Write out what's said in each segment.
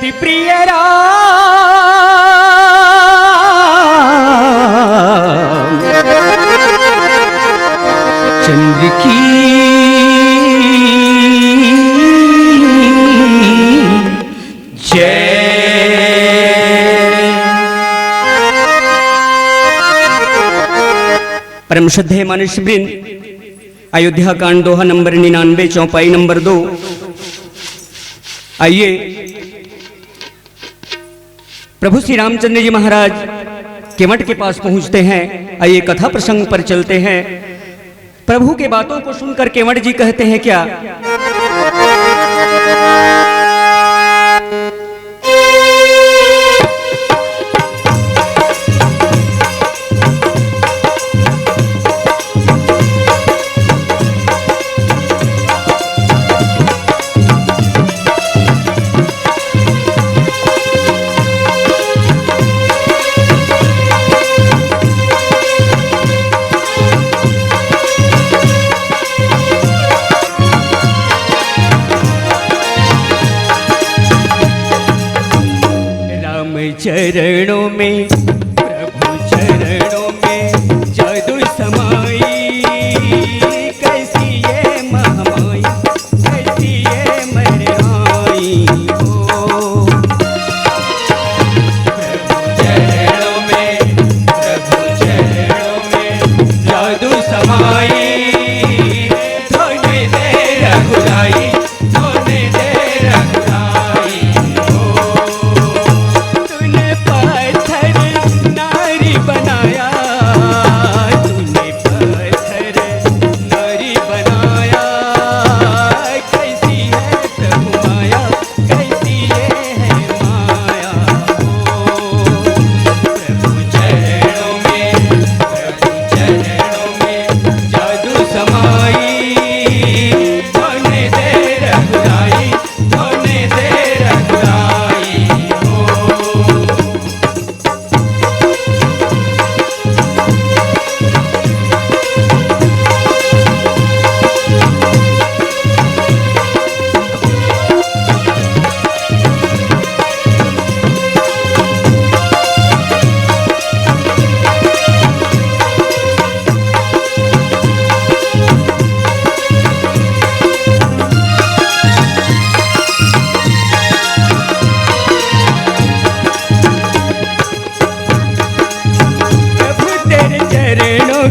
अति प्रिय राम चंद्र की जय। परम श्रद्धेय मनुष्यवृंद, अयोध्या कांड दोहा नंबर 99 चौपाई नंबर 2। आइए प्रभु श्री रामचंद्र जी महाराज केवट के पास पहुंचते हैं। आइए कथा प्रसंग पर चलते हैं। प्रभु के बातों को सुनकर केवट जी कहते हैं क्या? चरणों में प्रभु चरणों में जादू समाई, कैसी ये महामाई, कैसी ये मरनाई हो। प्रभु चरणों में जादू समाई, धोने दे रघुराई, धोने दे रघुराई।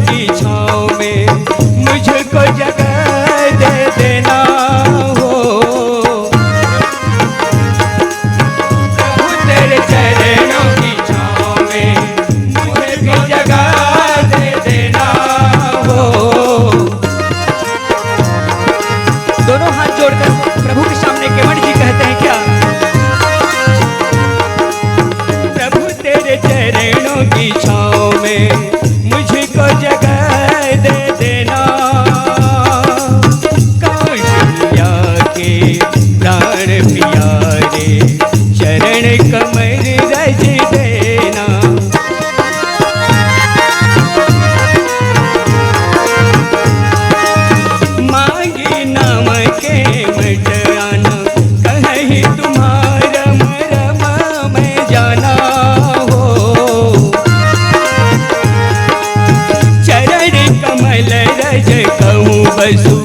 की छाँव में मुझको जगह दे देना हो। प्रभु तेरे चरणों की छाँव में मुझको जगह दे देना हो। दोनों हाथ जोड़कर प्रभु के सामने केवट जी कहते हैं क्या? प्रभु तेरे चरणों की छाँव में मुझको जगह दे देना, कौशल्या के प्राण प्यारे चरण कमर रज देना। मांगी नाम के मटाना, कहीं तुम्हारा मरमा में जाना हो। कमल रज कहूँ बसु